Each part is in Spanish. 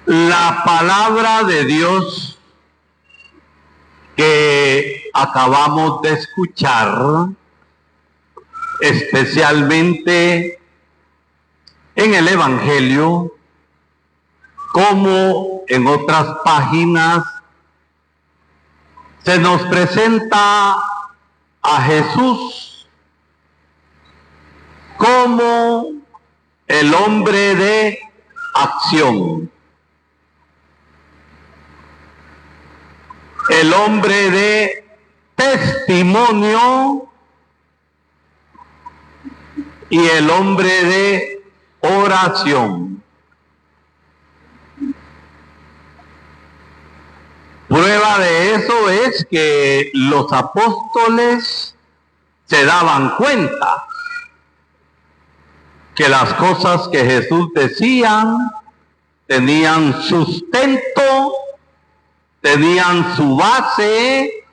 La palabra de Dios que acabamos de escuchar, especialmente en el Evangelio, como en otras páginas, se nos presenta a Jesús como el hombre de acción, el hombre de testimonio y el hombre de oración. Prueba de eso es que los apóstoles se daban cuenta que las cosas que Jesús decía tenían sustento, tenían su base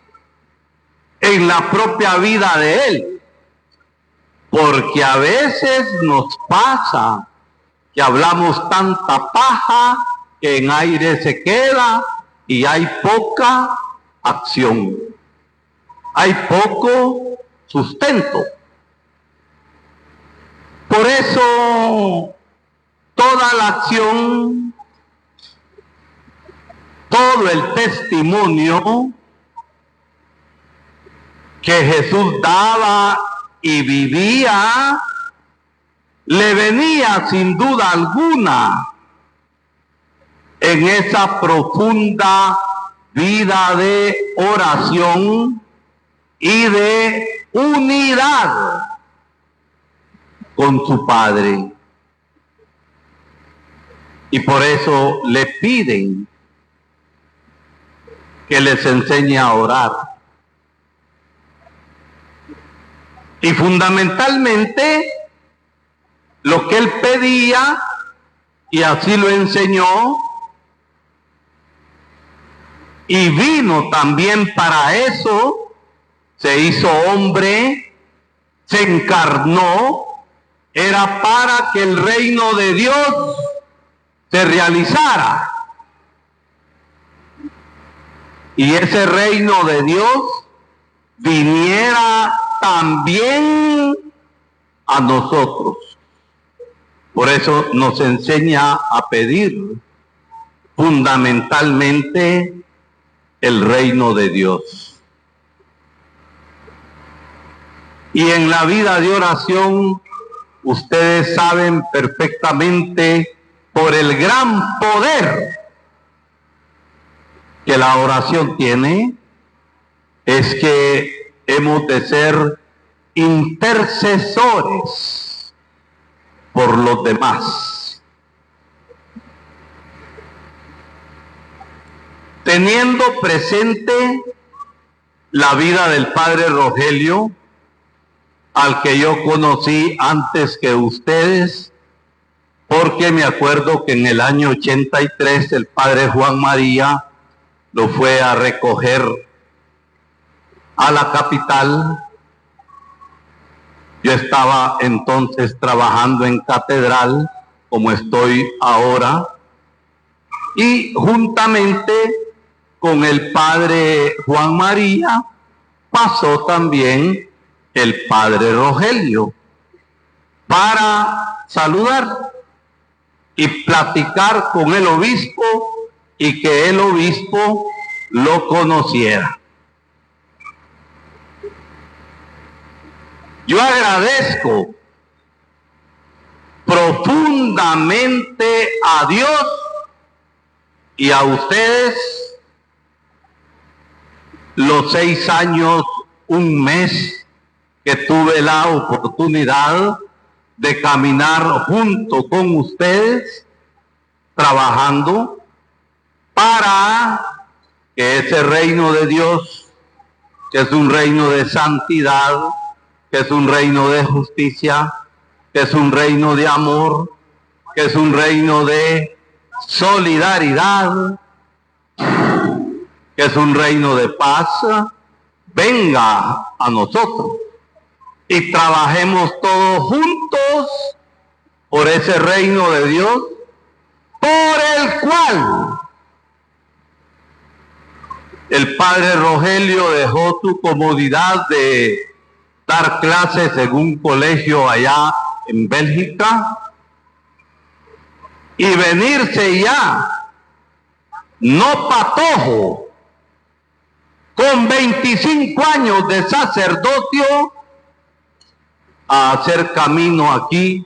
en la propia vida de Él. Porque a veces nos pasa que hablamos tanta paja que en aire se queda y hay poca acción, hay poco sustento. Por eso toda la acción, todo el testimonio que Jesús daba y vivía, le venía sin duda alguna en esa profunda vida de oración y de unidad con su Padre. Y por eso le piden que les enseñe a orar. Y fundamentalmente lo que él pedía, y así lo enseñó, y vino también para eso, se hizo hombre, se encarnó, era para que el reino de Dios se realizara. Y ese reino de Dios viniera también a nosotros. Por eso nos enseña a pedir fundamentalmente el reino de Dios. Y en la vida de oración, ustedes saben perfectamente, por el gran poder que la oración tiene, es que hemos de ser intercesores por los demás. Teniendo presente la vida del padre Rogelio, al que yo conocí antes que ustedes, porque me acuerdo que en el año 83 el padre Juan María lo fue a recoger a la capital. Yo estaba entonces trabajando en catedral, como estoy ahora, y juntamente con el padre Juan María pasó también el padre Rogelio para saludar y platicar con el obispo y que el obispo lo conociera. Yo agradezco profundamente a Dios y a ustedes los 6 años, 1 mes que tuve la oportunidad de caminar junto con ustedes, trabajando para que ese reino de Dios, que es un reino de santidad, que es un reino de justicia, que es un reino de amor, que es un reino de solidaridad, que es un reino de paz, venga a nosotros y trabajemos todos juntos por ese reino de Dios, por el cual el padre Rogelio dejó su comodidad de dar clases en un colegio allá en Bélgica y venirse ya, no patojo, con 25 años de sacerdocio, a hacer camino aquí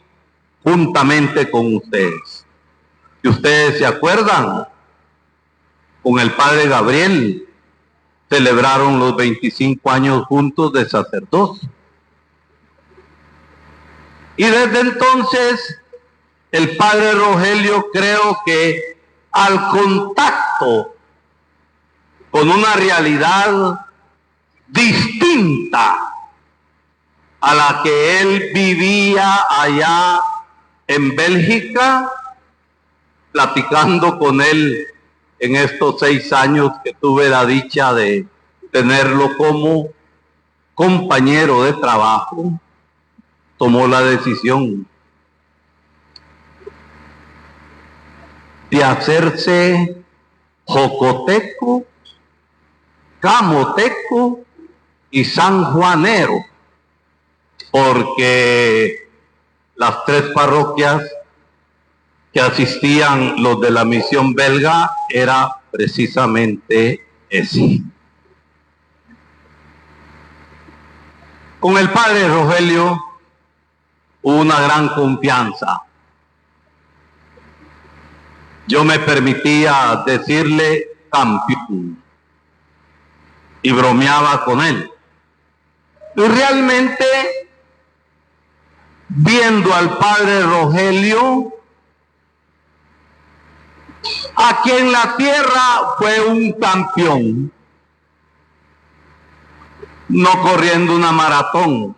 juntamente con ustedes. Si ustedes se acuerdan, con el padre Gabriel celebraron los 25 años juntos de sacerdocio. Y desde entonces, el padre Rogelio, creo que al contacto con una realidad distinta a la que él vivía allá en Bélgica, platicando con él en estos 6 años que tuve la dicha de tenerlo como compañero de trabajo, tomó la decisión de hacerse jocoteco, camoteco y sanjuanero, porque las 3 parroquias que asistían los de la misión belga era precisamente ese. Con el padre Rogelio hubo una gran confianza. Yo me permitía decirle campeón y bromeaba con él. Y realmente, viendo al padre Rogelio, aquí en la tierra fue un campeón, no corriendo una maratón,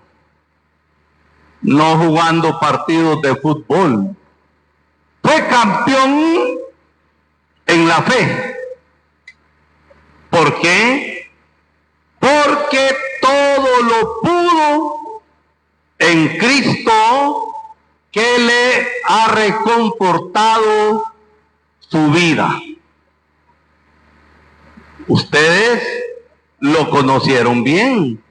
no jugando partidos de fútbol, fue campeón en la fe. ¿Por qué? Porque todo lo pudo en Cristo, que le ha reconfortado su vida. Ustedes lo conocieron bien.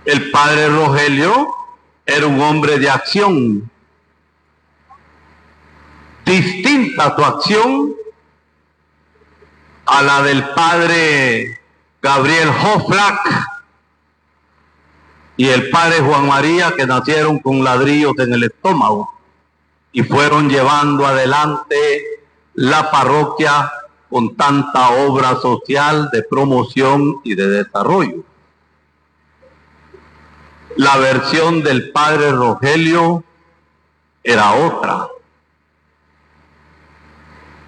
El padre Rogelio era un hombre de acción. Distinta su acción a la del padre Gabriel Hoflack y el padre Juan María, que nacieron con ladrillos en el estómago y fueron llevando adelante la parroquia con tanta obra social de promoción y de desarrollo. La versión del padre Rogelio era otra.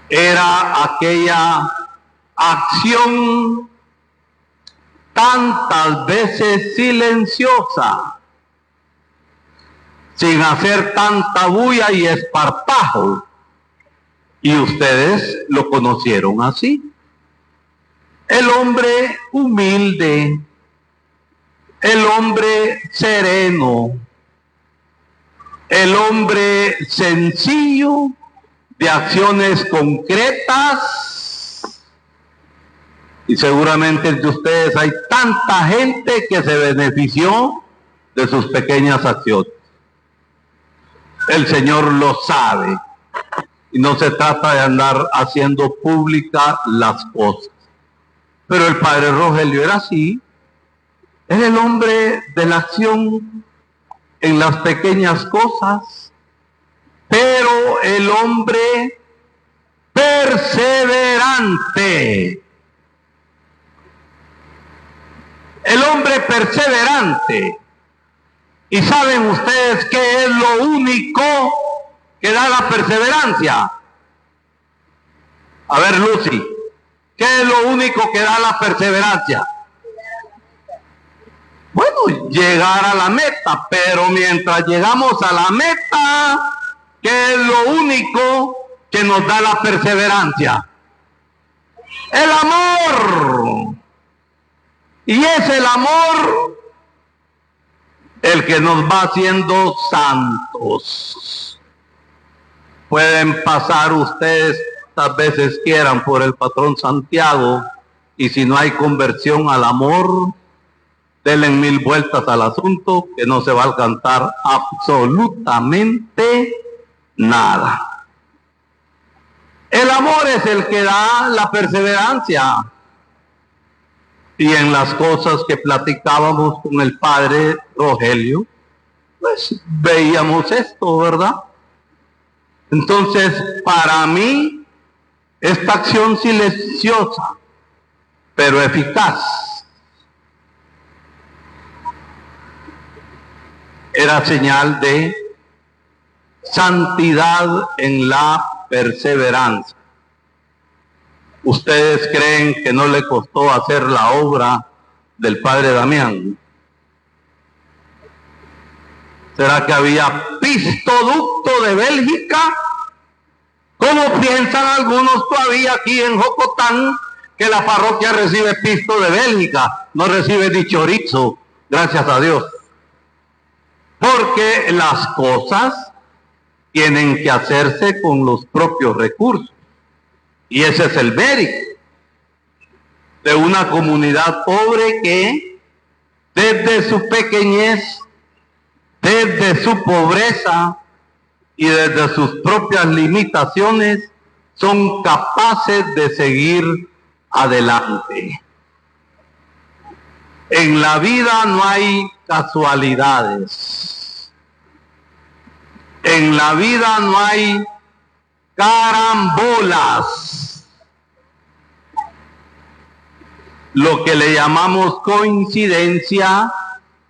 Era aquella acción tantas veces silenciosa, sin hacer tanta bulla y esparpajo. Y ustedes lo conocieron así. El hombre humilde, el hombre sereno, el hombre sencillo, de acciones concretas. Y seguramente entre ustedes hay tanta gente que se benefició de sus pequeñas acciones. El Señor lo sabe. Y no se trata de andar haciendo públicas las cosas. Pero el padre Rogelio era así. Era el hombre de la acción en las pequeñas cosas, pero el hombre perseverante. El hombre perseverante. ¿Y saben ustedes qué es lo único que da la perseverancia? A ver, Lucy, ¿qué es lo único que da la perseverancia? Bueno, llegar a la meta, pero mientras llegamos a la meta, ¿qué es lo único que nos da la perseverancia? El amor. Y es el amor el que nos va haciendo santos. Pueden pasar ustedes, tantas veces quieran, por el patrón Santiago, y si no hay conversión al amor, denle 1000 vueltas al asunto, que no se va a alcanzar absolutamente nada. El amor es el que da la perseverancia. Y en las cosas que platicábamos con el padre Rogelio, pues veíamos esto, ¿verdad? Entonces, para mí, esta acción silenciosa, pero eficaz, era señal de santidad en la perseverancia. ¿Ustedes creen que no le costó hacer la obra del padre Damián? ¿Será que había pistoducto de Bélgica? ¿Cómo piensan algunos todavía aquí en Jocotán que la parroquia recibe pisto de Bélgica? No recibe ni chorizo, gracias a Dios. Porque las cosas tienen que hacerse con los propios recursos. Y ese es el mérito de una comunidad pobre que desde su pequeñez, desde su pobreza y desde sus propias limitaciones son capaces de seguir adelante. En la vida no hay casualidades. En la vida no hay carambolas. Lo que le llamamos coincidencia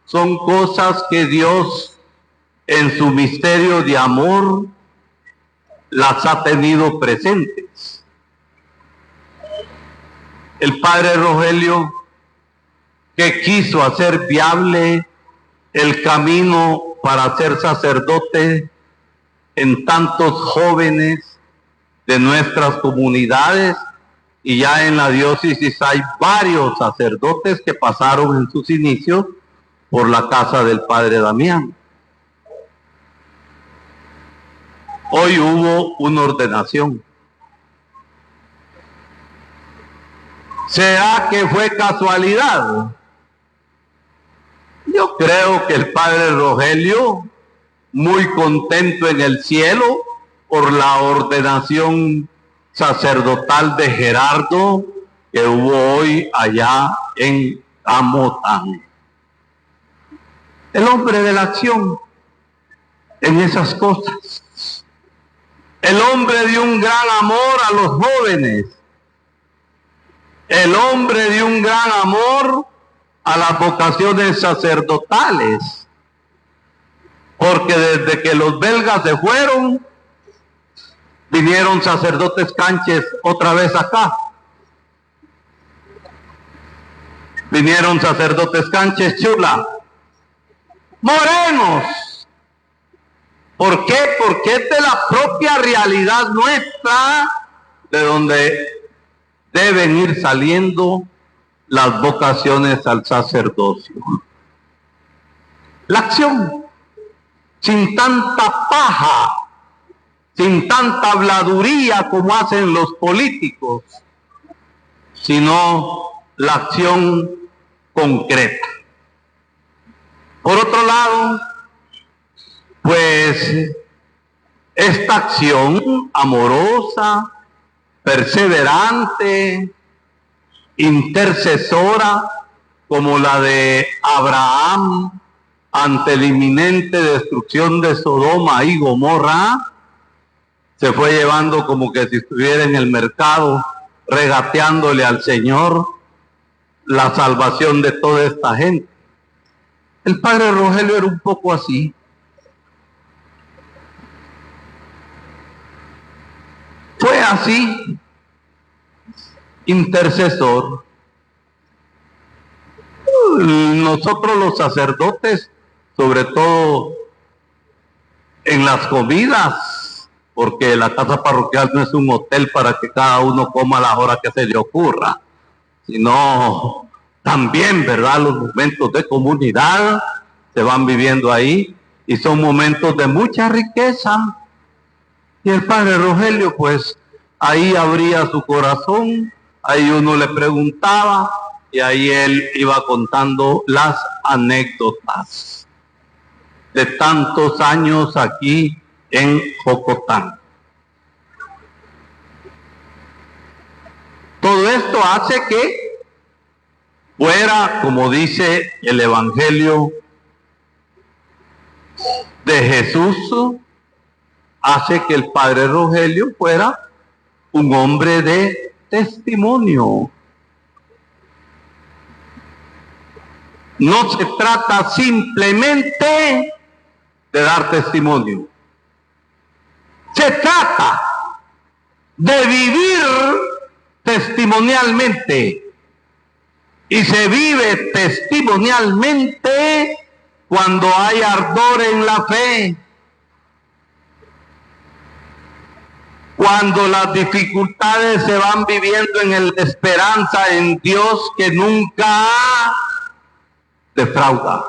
son cosas que Dios en su misterio de amor las ha tenido presentes. El padre Rogelio, que quiso hacer viable el camino para ser sacerdote en tantos jóvenes de nuestras comunidades, y ya en la diócesis hay varios sacerdotes que pasaron en sus inicios por la casa del padre Damián. Hoy hubo una ordenación. ¿Será que fue casualidad? Yo creo que el padre Rogelio, muy contento en el cielo por la ordenación sacerdotal de Gerardo que hubo hoy allá en Amotán. El hombre de la acción en esas cosas. El hombre de un gran amor a los jóvenes. El hombre de un gran amor a las vocaciones sacerdotales. Porque desde que los belgas se fueron, vinieron sacerdotes canches otra vez acá. Vinieron sacerdotes canches chula. Morenos. ¿Por qué? Porque es de la propia realidad nuestra de donde deben ir saliendo las vocaciones al sacerdocio. La acción, sin tanta paja, sin tanta habladuría como hacen los políticos, sino la acción concreta. Por otro lado, pues esta acción amorosa, perseverante, intercesora, como la de Abraham ante la inminente destrucción de Sodoma y Gomorra, se fue llevando como que si estuviera en el mercado, regateándole al Señor la salvación de toda esta gente. El padre Rogelio era un poco así. Fue así, intercesor. Nosotros los sacerdotes, sobre todo en las comidas, porque la casa parroquial no es un hotel para que cada uno coma a la hora que se le ocurra, sino también, ¿verdad? Los momentos de comunidad se van viviendo ahí y son momentos de mucha riqueza. Y el padre Rogelio, pues, ahí abría su corazón, ahí uno le preguntaba, y ahí él iba contando las anécdotas de tantos años aquí en Jocotán. Todo esto hace que fuera, como dice el Evangelio de Jesús, hace que el padre Rogelio fuera un hombre de testimonio. No se trata simplemente de dar testimonio. Se trata de vivir testimonialmente. Y se vive testimonialmente cuando hay ardor en la fe. Cuando las dificultades se van viviendo en la esperanza en Dios que nunca defrauda.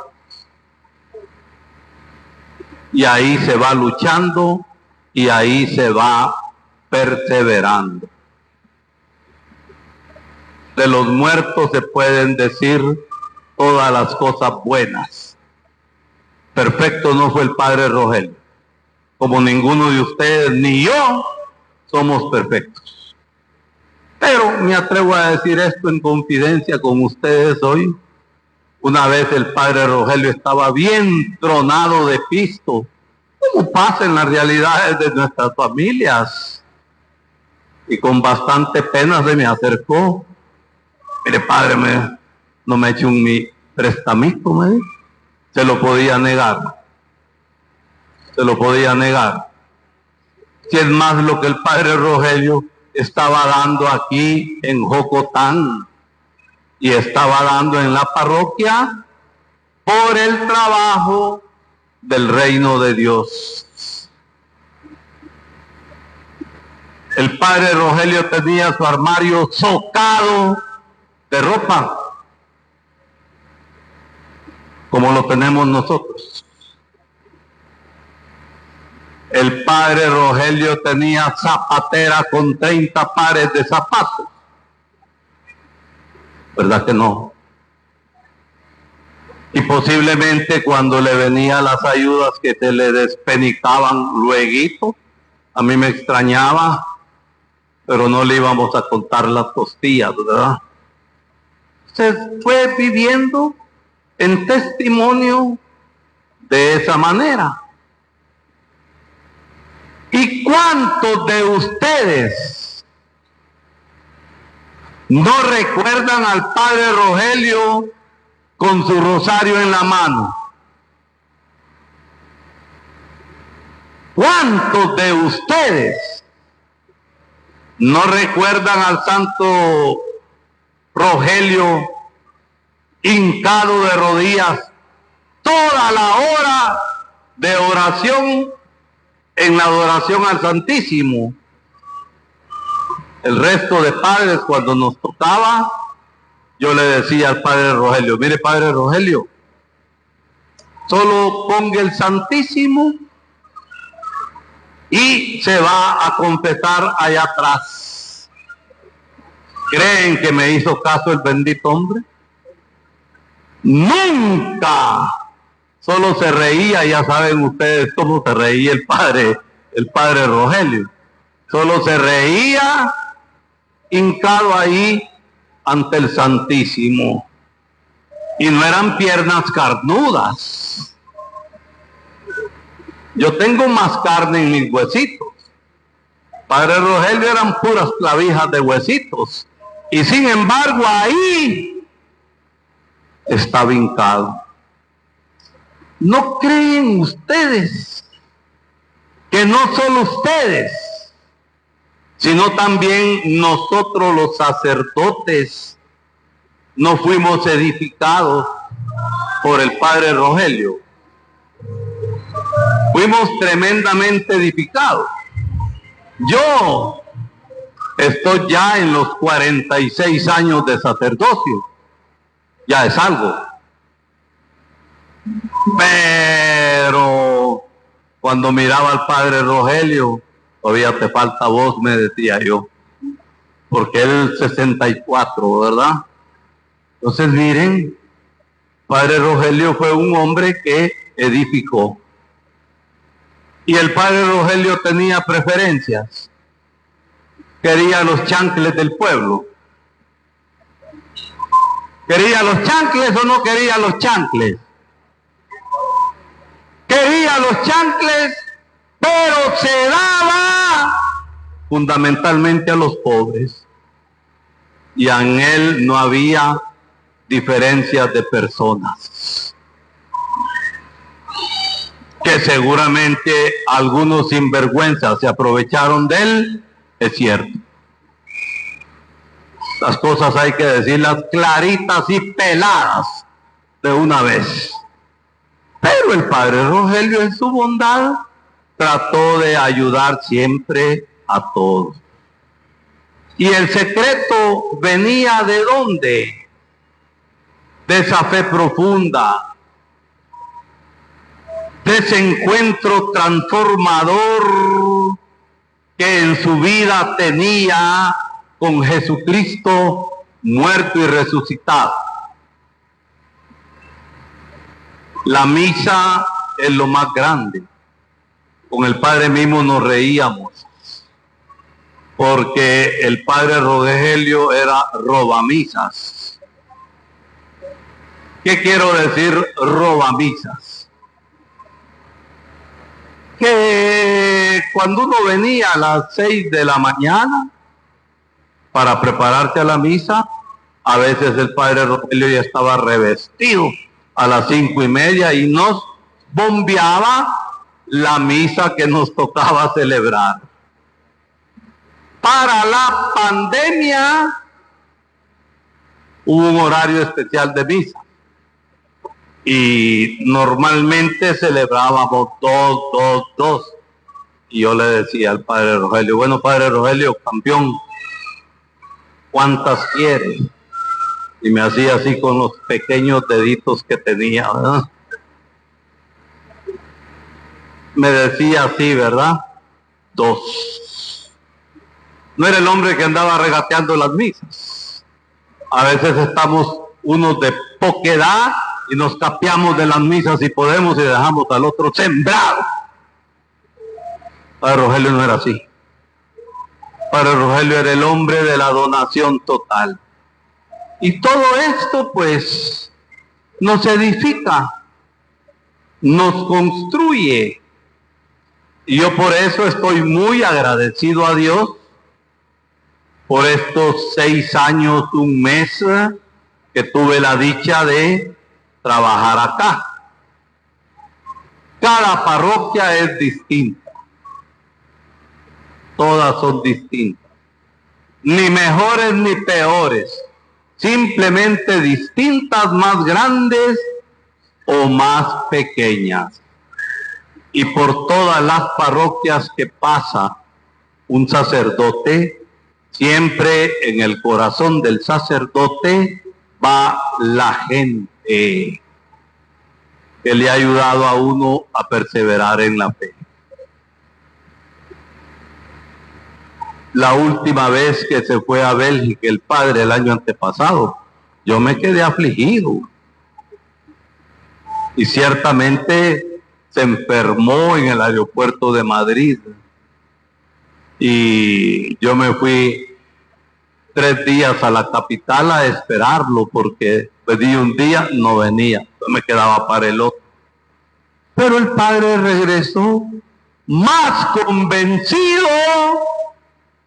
Y ahí se va luchando y ahí se va perseverando. De los muertos se pueden decir todas las cosas buenas. Perfecto no fue el padre Rogelio. Como ninguno de ustedes ni yo somos perfectos. Pero me atrevo a decir esto en confidencia con ustedes hoy. Una vez el padre Rogelio estaba bien tronado de pisto, como pasa en las realidades de nuestras familias. Y con bastante pena se me acercó. Mire, padre, no me eche mi prestamito, me dijo. Se lo podía negar. Se lo podía negar. Si es más lo que el padre Rogelio estaba dando aquí en Jocotán y estaba dando en la parroquia por el trabajo del reino de Dios. El padre Rogelio tenía su armario socado de ropa, como lo tenemos nosotros. El padre Rogelio tenía zapatera con 30 pares de zapatos. ¿Verdad que no? Y posiblemente cuando le venían las ayudas que se le despenicaban lueguito, a mí me extrañaba, pero no le íbamos a contar las costillas, ¿verdad? Se fue viviendo en testimonio de esa manera. ¿Y cuántos de ustedes no recuerdan al padre Rogelio con su rosario en la mano? ¿Cuántos de ustedes no recuerdan al santo Rogelio hincado de rodillas toda la hora de oración en la adoración al Santísimo? El resto de padres, cuando nos tocaba, yo le decía al padre Rogelio, mire padre Rogelio, solo ponga el Santísimo y se va a confesar allá atrás. ¿Creen que me hizo caso el bendito hombre? Nunca. Solo se reía, ya saben ustedes cómo se reía el padre Rogelio. Solo se reía hincado ahí ante el Santísimo. Y no eran piernas carnudas. Yo tengo más carne en mis huesitos. Padre Rogelio eran puras clavijas de huesitos. Y sin embargo ahí estaba hincado. ¿No creen ustedes que no solo ustedes, sino también nosotros los sacerdotes no fuimos edificados por el padre Rogelio? Fuimos tremendamente edificados. Yo estoy ya en los 46 años de sacerdocio. Ya es algo. Pero cuando miraba al padre Rogelio, todavía te falta voz, me decía yo, porque él 64, ¿verdad? Entonces miren, padre Rogelio fue un hombre que edificó. Y el padre Rogelio tenía preferencias. Quería los chancles del pueblo. ¿Quería los chancles o no quería los chancles? Quería los chancles, pero se daba fundamentalmente a los pobres. Y en él no había diferencias de personas. Que seguramente algunos sinvergüenzas se aprovecharon de él, es cierto. Las cosas hay que decirlas claritas y peladas de una vez. Pero el padre Rogelio en su bondad trató de ayudar siempre a todos. Y el secreto venía ¿de dónde? De esa fe profunda, de ese encuentro transformador que en su vida tenía con Jesucristo muerto y resucitado. La misa es lo más grande. Con el padre mismo nos reíamos, porque el padre Rogelio era robamisas. ¿Qué quiero decir robamisas? Que cuando uno venía a las 6 de la mañana para prepararse a la misa, a veces el padre Rogelio ya estaba revestido a las 5:30 y nos bombeaba la misa que nos tocaba celebrar. Para la pandemia hubo un horario especial de misa y normalmente celebrábamos 2. Y yo le decía al padre Rogelio, bueno, padre Rogelio, campeón, ¿cuántas quiere? Y me hacía así con los pequeños deditos que tenía, ¿verdad? Me decía así, ¿verdad? 2. No era el hombre que andaba regateando las misas. A veces estamos unos de poca edad y nos capeamos de las misas si podemos y dejamos al otro sembrado. Padre Rogelio no era así. Padre Rogelio era el hombre de la donación total. Y todo esto pues nos edifica, nos construye. Y yo por eso estoy muy agradecido a Dios por estos 6 años, 1 mes que tuve la dicha de trabajar acá. Cada parroquia es distinta. Todas son distintas. Ni mejores ni peores. Simplemente distintas, más grandes o más pequeñas. Y por todas las parroquias que pasa un sacerdote, siempre en el corazón del sacerdote va la gente que le ha ayudado a uno a perseverar en la fe. La última vez que se fue a Bélgica el padre el año antepasado, yo me quedé afligido. Y ciertamente se enfermó en el aeropuerto de Madrid. Y yo me fui 3 días a la capital a esperarlo porque pedí un día, no venía, me quedaba para el otro. Pero el padre regresó más convencido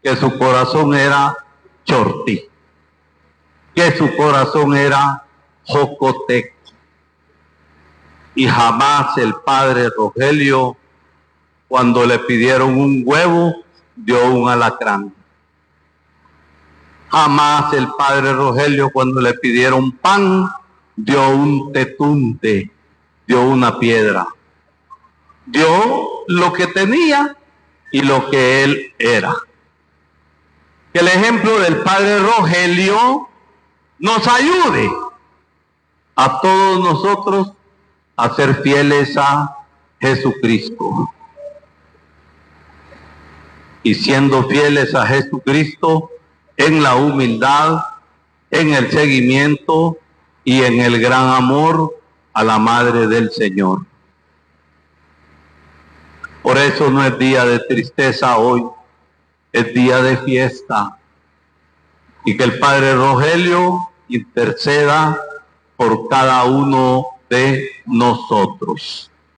que su corazón era chortí, que su corazón era jocoteco. Y jamás el padre Rogelio, cuando le pidieron un huevo, dio un alacrán. Jamás el padre Rogelio, cuando le pidieron pan, dio un tetunte, dio una piedra. Dio lo que tenía y lo que él era. Que el ejemplo del padre Rogelio nos ayude a todos nosotros a ser fieles a Jesucristo. y siendo fieles a Jesucristo en la humildad, en el seguimiento y en el gran amor a la Madre del Señor. Por eso no es día de tristeza hoy, es día de fiesta. Y que el Padre Rogelio interceda por cada uno de nosotros.